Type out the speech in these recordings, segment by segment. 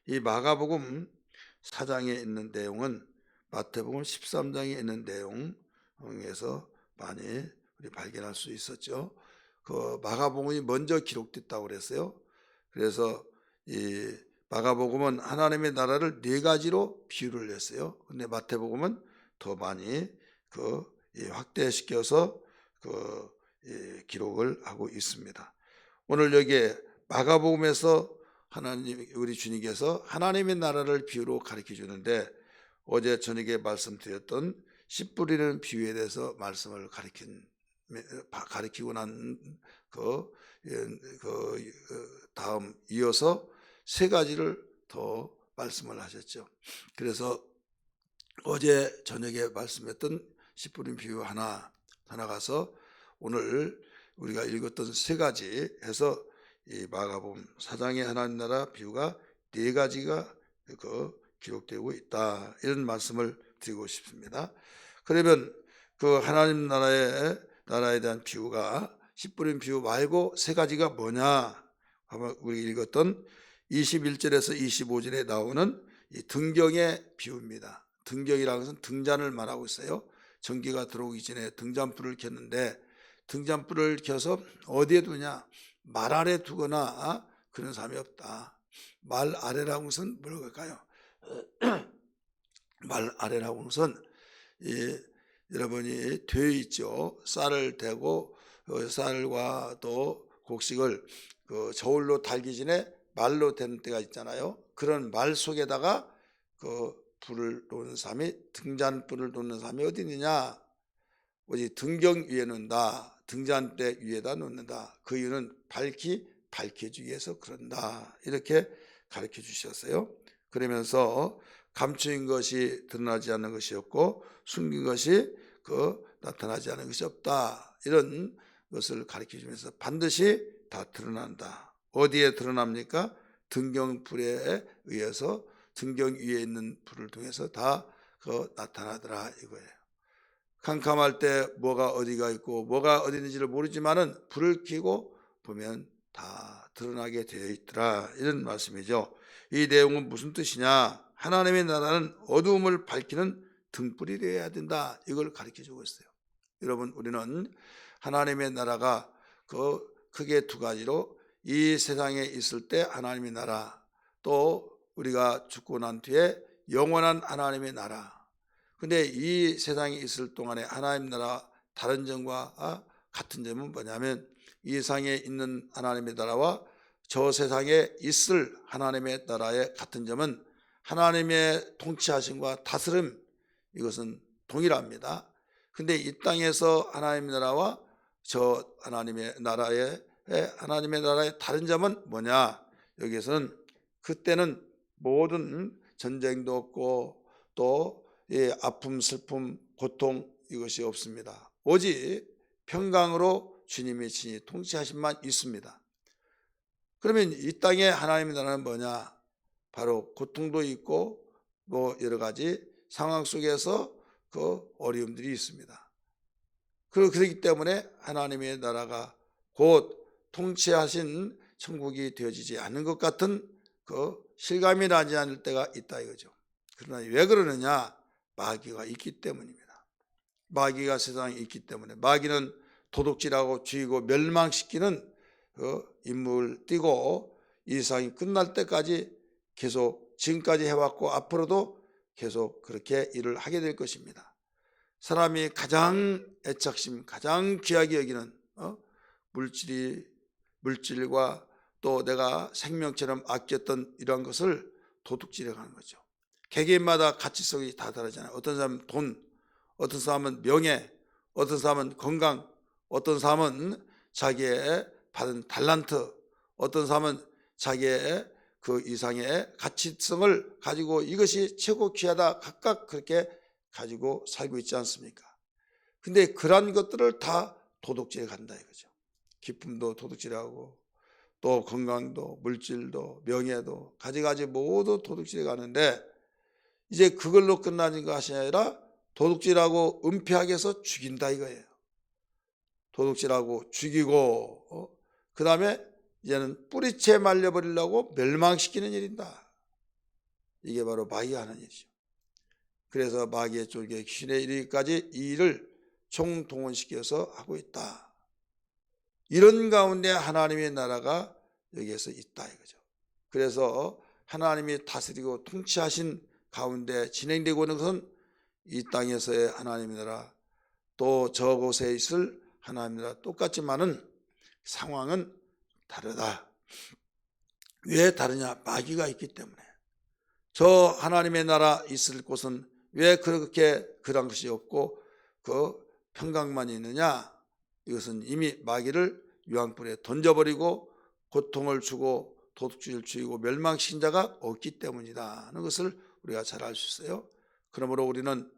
이 마가복음 4장에 있는 내용은 마태복음 13장에 있는 내용에서 많이 우리 발견할 수 있었죠. 그 마가복음이 먼저 기록됐다고 그랬어요. 그래서 이 마가복음은 하나님의 나라를 네 가지로 비유를 했어요. 근데 마태복음은 더 많이 확대시켜서 기록을 하고 있습니다. 오늘 여기에 마가복음에서 하나님, 우리 주님께서 하나님의 나라를 비유로 가르쳐 주는데, 어제 저녁에 말씀드렸던 씨 뿌리는 비유에 대해서 말씀을 가르치고 난 다음 이어서 세 가지를 더 말씀을 하셨죠. 그래서 어제 저녁에 말씀했던 씨 뿌린 비유 하나 가서 오늘 우리가 읽었던 세 가지 해서 이 마가복음 4장의 하나님 나라 비유가 네 가지가 기록되고 있다, 이런 말씀을 드리고 싶습니다. 그러면 그 하나님 나라에 대한 비유가 씨 뿌린 비유 말고 세 가지가 뭐냐 하면, 우리 읽었던 21절에서 25절에 나오는 이 등경의 비유입니다. 등경이라는 것은 등잔을 말하고 있어요. 전기가 들어오기 전에 등잔불을 켰는데, 등잔불을 켜서 어디에 두냐? 말 아래 두거나 그런 사람이 없다. 말 아래라고 것은 뭘까요? 말 아래라고 것은 여러분이 되어 있죠. 쌀을 대고 쌀과 또 곡식을 저울로 달기 전에 말로 되는 때가 있잖아요. 그런 말 속에다가 불을 놓는 사람이, 등잔불을 놓는 사람이 어디 있느냐? 오직 등경 위에 놓는다. 등잔대 위에다 놓는다. 그 이유는 밝혀주기 위해서 그런다, 이렇게 가르쳐 주셨어요. 그러면서 감추인 것이 드러나지 않는 것이 없고 숨긴 것이 나타나지 않는 것이 없다, 이런 것을 가르쳐 주면서 반드시 다 드러난다. 어디에 드러납니까? 등경불에 의해서, 등경 위에 있는 불을 통해서 다 나타나더라, 이거예요. 캄캄할 때 뭐가 어디가 있고 뭐가 어디 있는지를 모르지만은 불을 켜고 보면 다 드러나게 되어 있더라, 이런 말씀이죠. 이 내용은 무슨 뜻이냐? 하나님의 나라는 어두움을 밝히는 등불이 되어야 된다, 이걸 가르쳐 주고 있어요. 여러분, 우리는 하나님의 나라가 크게 두 가지로, 이 세상에 있을 때 하나님의 나라, 또 우리가 죽고 난 뒤에 영원한 하나님의 나라. 근데 이 세상에 있을 동안에 하나님 나라 다른 점과 같은 점은 뭐냐면, 이 세상에 있는 하나님의 나라와 저 세상에 있을 하나님의 나라의 같은 점은 하나님의 통치하심과 다스림, 이것은 동일합니다. 근데 이 땅에서 하나님의 나라와 저 하나님의 나라의 다른 점은 뭐냐? 여기에서는 그때는 모든 전쟁도 없고 또 아픔, 슬픔, 고통, 이것이 없습니다. 오직 평강으로 주님이 친히 통치하심만 있습니다. 그러면 이 땅에 하나님의 나라는 뭐냐? 바로 고통도 있고 뭐 여러 가지 상황 속에서 어려움들이 있습니다. 그렇기 때문에 하나님의 나라가 곧 통치하신 천국이 되어지지 않는 것 같은 실감이 나지 않을 때가 있다, 이거죠. 그러나 왜 그러느냐? 마귀가 있기 때문입니다. 마귀가 세상에 있기 때문에, 마귀는 도둑질하고 죽이고 멸망시키는 임무를 띠고 이 세상이 끝날 때까지 계속 지금까지 해왔고 앞으로도 계속 그렇게 일을 하게 될 것입니다. 사람이 가장 애착심, 가장 귀하게 여기는 물질과 또 내가 생명처럼 아꼈던 이러한 것을 도둑질해 가는 거죠. 개개인마다 가치성이 다 다르잖아요. 어떤 사람은 돈, 어떤 사람은 명예, 어떤 사람은 건강, 어떤 사람은 자기의 받은 달란트, 어떤 사람은 자기의 그 이상의 가치성을 가지고 이것이 최고 귀하다, 각각 그렇게 가지고 살고 있지 않습니까? 근데 그런 것들을 다 도둑질해 간다, 이거죠. 기쁨도 도둑질하고 또 건강도, 물질도, 명예도, 가지가지 모두 도둑질해 가는데, 이제 그걸로 끝나는 것이 아니라 도둑질하고 은폐하게 해서 죽인다, 이거예요. 도둑질하고 죽이고 그 다음에 이제는 뿌리채 말려버리려고 멸망시키는 일이다. 이게 바로 마귀가 하는 일이죠. 그래서 마귀의 쫄개 귀신에 이르기까지 이 일을 총동원시켜서 하고 있다. 이런 가운데 하나님의 나라가 여기에서 있다 이거죠. 그래서 하나님이 다스리고 통치하신 가운데 진행되고 있는 것은 이 땅에서의 하나님의 나라, 또 저곳에 있을 하나님의 나라 똑같지만은 상황은 다르다. 왜 다르냐? 마귀가 있기 때문에. 저 하나님의 나라 있을 곳은 왜 그렇게 그런 것이 없고 그 평강만 있느냐? 이것은 이미 마귀를 유황불에 던져버리고 고통을 주고 도둑질을 주이고 멸망시킨 자가 없기 때문이다 하는 것을 우리가 잘 알 수 있어요. 그러므로 우리는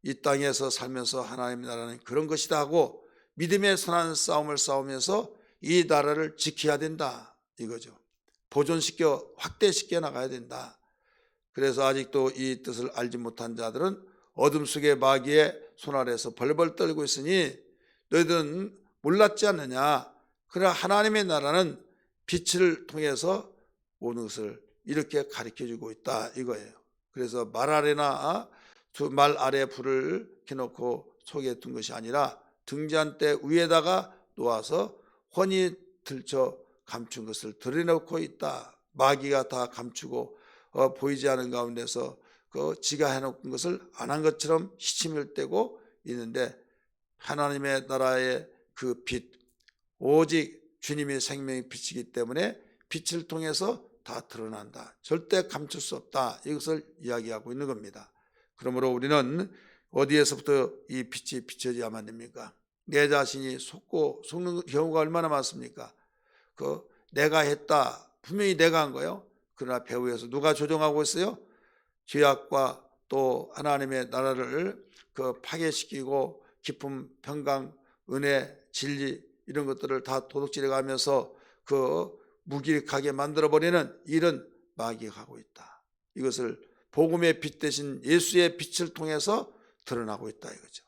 이 땅에서 살면서 하나님의 나라는 그런 것이다 하고 믿음의 선한 싸움을 싸우면서 이 나라를 지켜야 된다 이거죠. 보존시켜 확대시켜 나가야 된다. 그래서 아직도 이 뜻을 알지 못한 자들은 어둠 속의 마귀의 손 아래에서 벌벌 떨고 있으니 너희들은 몰랐지 않느냐. 그러나 하나님의 나라는 빛을 통해서 오는 것을 이렇게 가르쳐주고 있다 이거예요. 그래서 말 아래나 말 아래 불을 켜놓고 속에 둔 것이 아니라 등잔 대 위에다가 놓아서 훤히 들쳐 감춘 것을 드러내놓고 있다. 마귀가 다 감추고 보이지 않은 가운데서 그 지가 해놓은 것을 안 한 것처럼 시침을 떼고 있는데 하나님의 나라의 그 빛, 오직 주님의 생명의 빛이기 때문에 빛을 통해서 다 드러난다. 절대 감출 수 없다. 이것을 이야기하고 있는 겁니다. 그러므로 우리는 어디에서부터 이 빛이 비춰져야만 됩니까? 내 자신이 속는 경우가 얼마나 많습니까? 내가 했다. 분명히 내가 한 거예요. 그러나 배후에서 누가 조종하고 있어요? 죄악과 또 하나님의 나라를 파괴시키고 기쁨, 평강, 은혜, 진리 이런 것들을 다 도둑질해 가면서 무기력하게 만들어버리는 일은 마귀가 하고 있다. 이것을 복음의 빛 대신 예수의 빛을 통해서 드러나고 있다 이거죠.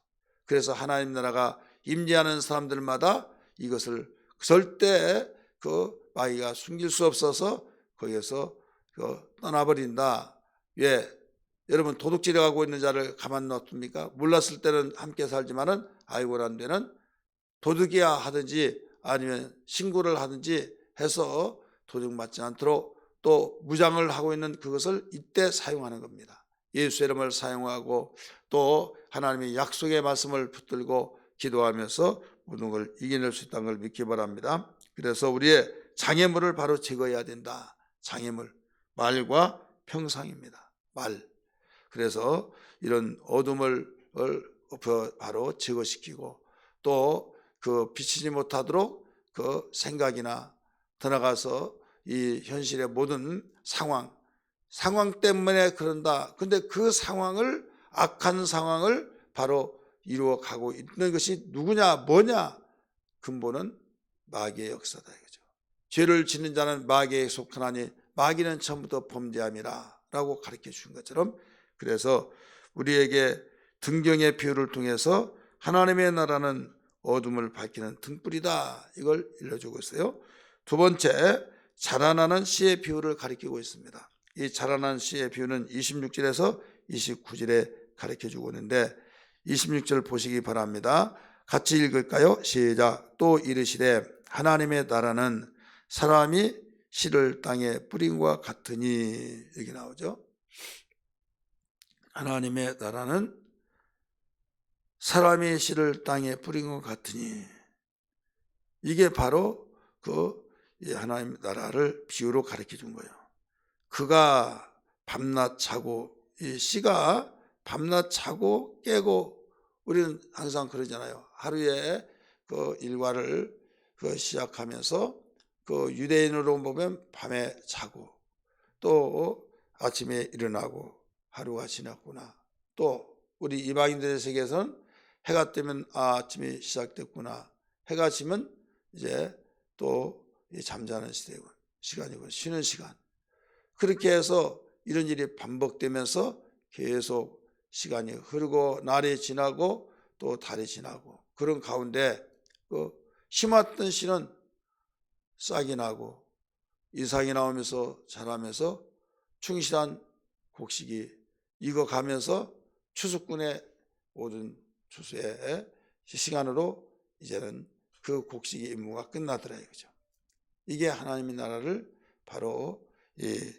그래서 하나님 나라가 임재하는 사람들마다 이것을 절대 마귀가 숨길 수 없어서 거기에서 떠나버린다. 왜? 여러분 도둑질해 가고 있는 자를 가만 놔둡니까? 몰랐을 때는 함께 살지만은 알고 난 데는 도둑이야 하든지 아니면 신고를 하든지 해서 도둑맞지 않도록 또 무장을 하고 있는 그것을 이때 사용하는 겁니다. 예수 이름을 사용하고 또 하나님의 약속의 말씀을 붙들고 기도하면서 모든 걸 이겨낼 수 있다는 걸 믿기 바랍니다. 그래서 우리의 장애물을 바로 제거해야 된다. 장애물, 말과 평상입니다. 말. 그래서 이런 어둠을 바로 제거시키고 또 비치지 못하도록 생각이나 더 나가서 이 현실의 모든 상황 때문에 그런다. 근데 그 상황을 악한 상황을 바로 이루어 가고 있는 것이 누구냐 뭐냐? 근본은 마귀의 역사다 이거죠. 죄를 짓는 자는 마귀에 속하나니 마귀는 처음부터 범죄함이라 라고 가르쳐 준 것처럼 그래서 우리에게 등경의 비유를 통해서 하나님의 나라는 어둠을 밝히는 등불이다 이걸 일러주고 있어요. 두 번째 자라나는 씨의 비유를 가리키고 있습니다. 이 자라나는 씨의 비유는 26절에서 29절에 가르쳐주고 있는데 26절 보시기 바랍니다. 같이 읽을까요? 시작. 또 이르시되 하나님의 나라는 사람이 씨를 땅에 뿌린 것과 같으니 여기 나오죠. 하나님의 나라는 사람이 씨를 땅에 뿌린 것 같으니 이게 바로 하나님의 나라를 비유로 가르쳐 준 거예요. 그가 밤낮 자고 이 씨가 밤낮 자고 깨고 우리는 항상 그러잖아요. 하루에 일과를 시작하면서 유대인으로 보면 밤에 자고 또 아침에 일어나고 하루가 지났구나. 또 우리 이방인들의 세계에서는 해가 뜨면 아침이 시작됐구나. 해가 지면 이제 또 잠자는 시간이고 쉬는 시간. 그렇게 해서 이런 일이 반복되면서 계속 시간이 흐르고 날이 지나고 또 달이 지나고 그런 가운데 심었던 씨는 싹이 나고 이삭이 나오면서 자라면서 충실한 곡식이 익어가면서 추수꾼의 모든 추수의 시간으로 이제는 그 곡식의 임무가 끝나더라 이거죠. 이게 하나님의 나라를 바로 이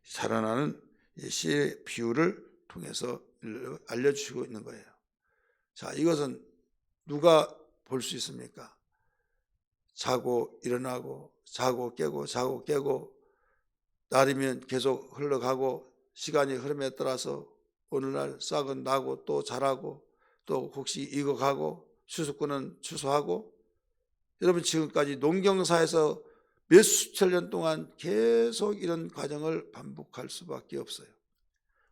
자라나는 씨의 비유를 통해서 알려주시고 있는 거예요. 자, 이것은 누가 볼 수 있습니까? 자고 일어나고 자고 깨고 자고 깨고 날이면 계속 흘러가고 시간이 흐름에 따라서 오늘날 싹은 나고 또 자라고 또 곡식이 익어가고 추수꾼은 추수하고, 여러분 지금까지 농경사에서 몇 수천 년 동안 계속 이런 과정을 반복할 수밖에 없어요.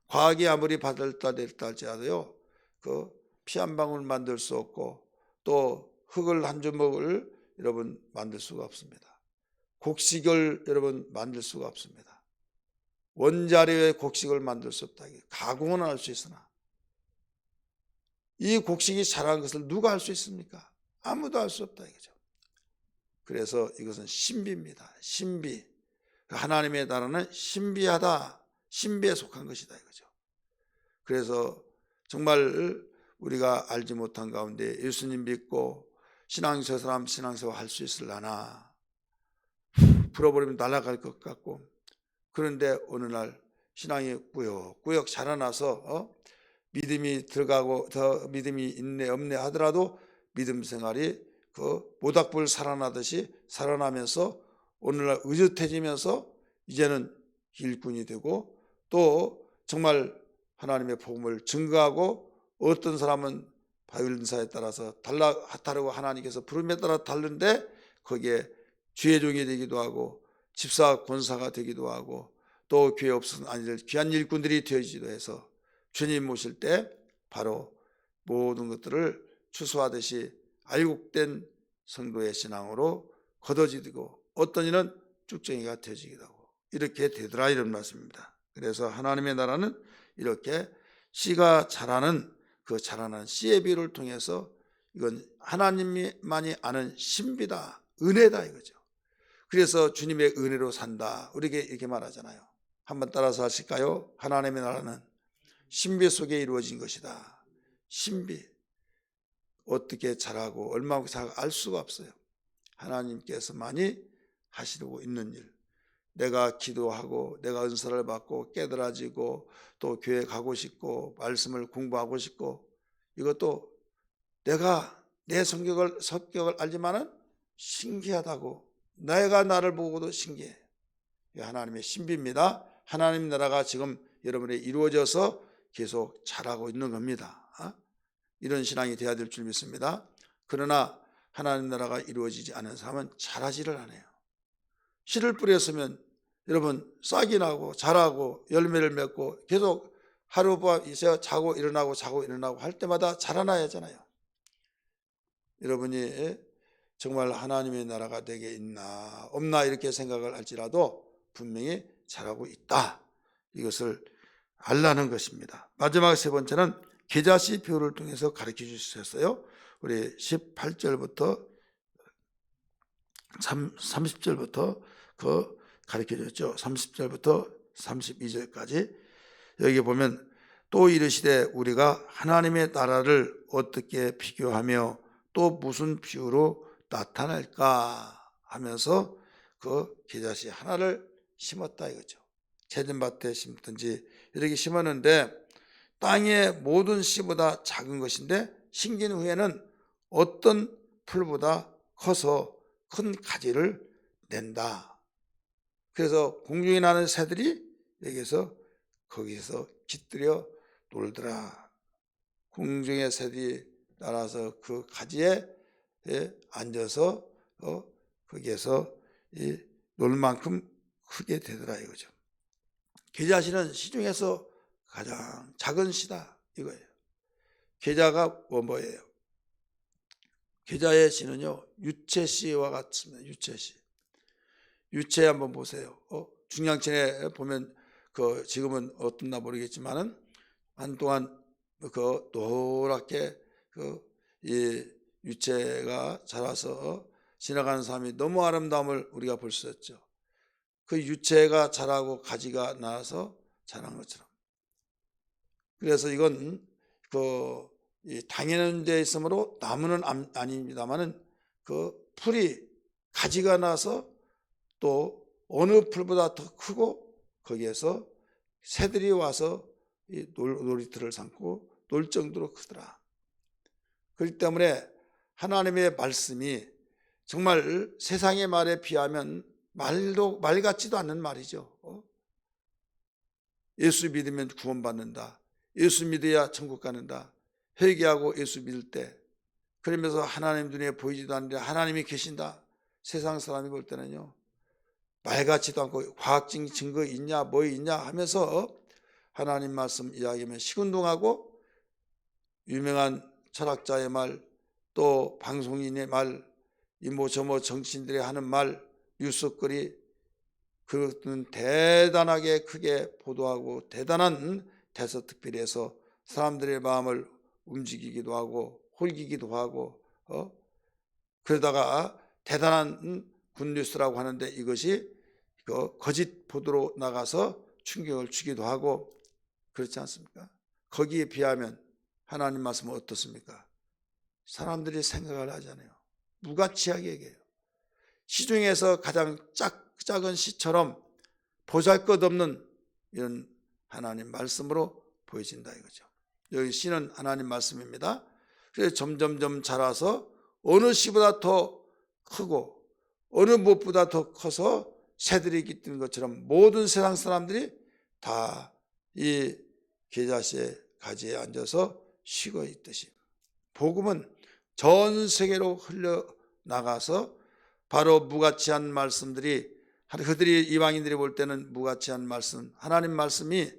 과학이 아무리 발달됐다 할지라도요, 그 피 한 방울 만들 수 없고 또 흙을 한 주먹을 여러분 만들 수가 없습니다. 곡식을 여러분 만들 수가 없습니다. 원자료의 곡식을 만들 수 없다. 가공은 할 수 있으나 이 곡식이 자란 것을 누가 할 수 있습니까? 아무도 할 수 없다 이거죠. 그래서 이것은 신비입니다. 신비. 하나님의 나라는 신비하다. 신비에 속한 것이다 이거죠. 그래서 정말 우리가 알지 못한 가운데 예수님 믿고 신앙생활 사람 신앙생활 할 수 있을라나 풀어버리면 날아갈 것 같고, 그런데 어느 날 신앙이 꾸역꾸역 자라나서 믿음이 들어가고 더 믿음이 있네 없네 하더라도 믿음 생활이 그 모닥불 살아나듯이 살아나면서 오늘날 의젓해지면서 이제는 일꾼이 되고 또 정말 하나님의 복음을 증거하고, 어떤 사람은 바울사에 따라서 다르고 하나님께서 부름에 따라 다른데 거기에 주의 종이 되기도 하고 집사 권사가 되기도 하고 또 교회 없은 아니들 귀한 일꾼들이 되어지기도 해서 주님 모실 때 바로 모든 것들을 추수하듯이 알곡된 성도의 신앙으로 걷어지고 어떤 이는 쭉정이가 되어지기도 하고 이렇게 되더라 이런 말씀입니다. 그래서 하나님의 나라는 이렇게 씨가 자라는 그 자라는 씨의 비유를 통해서 이건 하나님만이 아는 신비다, 은혜다 이거죠. 그래서 주님의 은혜로 산다 우리에게 이렇게 말하잖아요. 한번 따라서 하실까요? 하나님의 나라는 신비 속에 이루어진 것이다. 신비. 어떻게 자라고 얼마나 자라고 알 수가 없어요. 하나님께서만이 하시려고 있는 일. 내가 기도하고 내가 은사를 받고 깨달아지고 또 교회 가고 싶고 말씀을 공부하고 싶고, 이것도 내가 내 성격을 알지만은 신기하다고, 내가 나를 보고도 신기해. 하나님의 신비입니다. 하나님 나라가 지금 여러분에 이루어져서 계속 자라고 있는 겁니다. 이런 신앙이 되어야 될 줄 믿습니다. 그러나 하나님 나라가 이루어지지 않은 사람은 자라지를 않아요. 씨를 뿌렸으면 여러분 싹이 나고 자라고 열매를 맺고 계속 하루밤 있어야 자고 일어나고 할 때마다 자라나야 하잖아요. 여러분이 정말 하나님의 나라가 되게 있나 없나 이렇게 생각을 할지라도 분명히 자라고 있다. 이것을 알라는 것입니다. 마지막 세 번째는 계자씨 비유를 통해서 가르쳐 주셨어요. 우리 18절부터 30절부터 그 가르쳐 줬죠. 30절부터 32절까지 여기 보면 또 이르시되 우리가 하나님의 나라를 어떻게 비교하며 또 무슨 비유로 나타낼까 하면서 그 계자씨 하나를 심었다 이거죠. 제전밭에 심든지 이렇게 심었는데 땅의 모든 씨보다 작은 것인데 심긴 후에는 어떤 풀보다 커서 큰 가지를 낸다. 그래서 공중에 나는 새들이 여기서 거기서 깃들여 놀더라. 공중의 새들이 날아서 그 가지에 앉아서 거기에서 놀 만큼 크게 되더라 이거죠. 계자씨는 시중에서 가장 작은 씨다 이거예요. 계자가 뭐예요? 계자의 씨는요 유채씨와 같습니다. 유채씨. 유채 한번 보세요. 중량천에 보면 그 지금은 어떤나 모르겠지만은 한동안 그 노랗게 이 유채가 자라서 지나가는 사람이 너무 아름다움을 우리가 볼 수 있죠. 그 유채가 자라고 가지가 나서 자란 것처럼 그래서 이건 당연한 데 있으므로 나무는 아닙니다만은 그 풀이 가지가 나서 또 어느 풀보다 더 크고 거기에서 새들이 와서 이 놀이터를 삼고 놀 정도로 크더라. 그렇기 때문에 하나님의 말씀이 정말 세상의 말에 비하면 말 같지도 않는 말이죠. 예수 믿으면 구원받는다. 예수 믿어야 천국 가는다. 회개하고 예수 믿을 때 그러면서 하나님 눈에 보이지도 않는데 하나님이 계신다. 세상 사람이 볼 때는요, 말 같지도 않고 과학적인 증거 있냐 뭐 있냐 하면서 하나님 말씀 이야기하면 시큰둥하고 유명한 철학자의 말, 또 방송인의 말, 이모 저모 정치인들이 하는 말, 뉴스거리, 그것은 대단하게 크게 보도하고 대단한 대서특필해서 사람들의 마음을 움직이기도 하고 홀기기도 하고 그러다가 대단한 굿뉴스라고 하는데 이것이 거짓 보도로 나가서 충격을 주기도 하고 그렇지 않습니까? 거기에 비하면 하나님 말씀은 어떻습니까? 사람들이 생각을 하잖아요. 무가치하게 얘기해요. 시중에서 가장 작은 시처럼 보잘것없는 이런 하나님 말씀으로 보여진다 이거죠. 여기 시는 하나님 말씀입니다. 그래서 점점점 자라서 어느 시보다 더 크고 어느 무엇보다 더 커서 새들이 깃드는 것처럼 모든 세상 사람들이 다 이 계자씨의 가지에 앉아서 쉬고 있듯이 복음은 전 세계로 흘러나가서 바로 무가치한 말씀들이 그들이 이방인들이 볼 때는 무가치한 말씀, 하나님 말씀이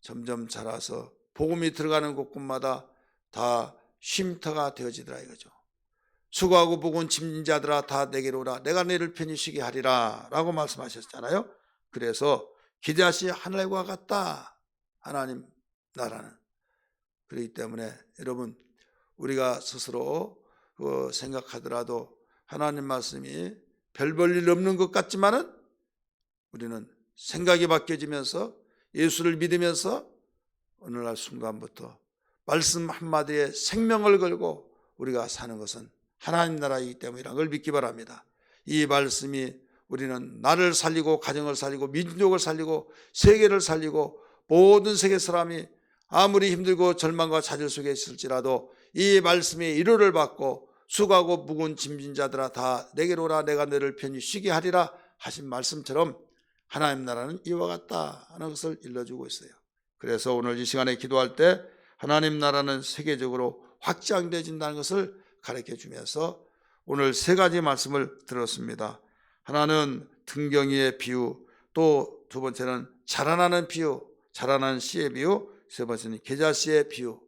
점점 자라서 복음이 들어가는 곳곳마다 다 쉼터가 되어지더라 이거죠. 수고하고 무거운 짐진 자들아 다 내게로 오라. 내가 너희를 편히 쉬게 하리라 라고 말씀하셨잖아요. 그래서 기대하시 하늘과 같다. 하나님 나라는. 그렇기 때문에 여러분 우리가 스스로 생각하더라도 하나님 말씀이 별 볼 일 없는 것 같지만은 우리는 생각이 바뀌어지면서 예수를 믿으면서 어느 날 순간부터 말씀 한마디에 생명을 걸고 우리가 사는 것은 하나님 나라이기 때문이라는 걸 믿기 바랍니다. 이 말씀이 우리는 나를 살리고 가정을 살리고 민족을 살리고 세계를 살리고 모든 세계 사람이 아무리 힘들고 절망과 좌절 속에 있을지라도 이 말씀의 위로를 받고 수고하고 무거운 짐진 자들아 다 내게로 오라. 내가 너를 편히 쉬게 하리라 하신 말씀처럼 하나님 나라는 이와 같다 하는 것을 일러주고 있어요. 그래서 오늘 이 시간에 기도할 때 하나님 나라는 세계적으로 확장되어진다는 것을 가르쳐 주면서 오늘 세 가지 말씀을 들었습니다. 하나는 등경이의 비유, 또 두 번째는 자라나는 비유, 자라나는 씨의 비유, 세 번째는 계자씨의 비유.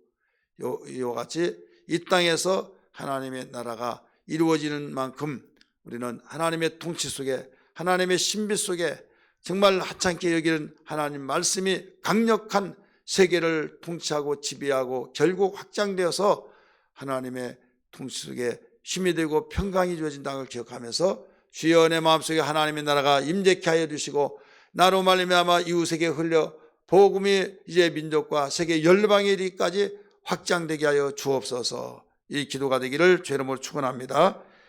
이와 같이 이 땅에서 하나님의 나라가 이루어지는 만큼 우리는 하나님의 통치 속에 하나님의 신비 속에 정말 하찮게 여기는 하나님 말씀이 강력한 세계를 통치하고 지배하고 결국 확장되어서 하나님의 통치 속에 힘이 되고 평강이 주어진다는 걸 기억하면서 주여 내 마음속에 하나님의 나라가 임재케 하여 주시고 나로 말미암아 이웃에게 흘려 복음이 이제 민족과 세계 열방에 이르기까지 확장되게 하여 주옵소서. 이 기도가 되기를 주의 이름으로 축원합니다.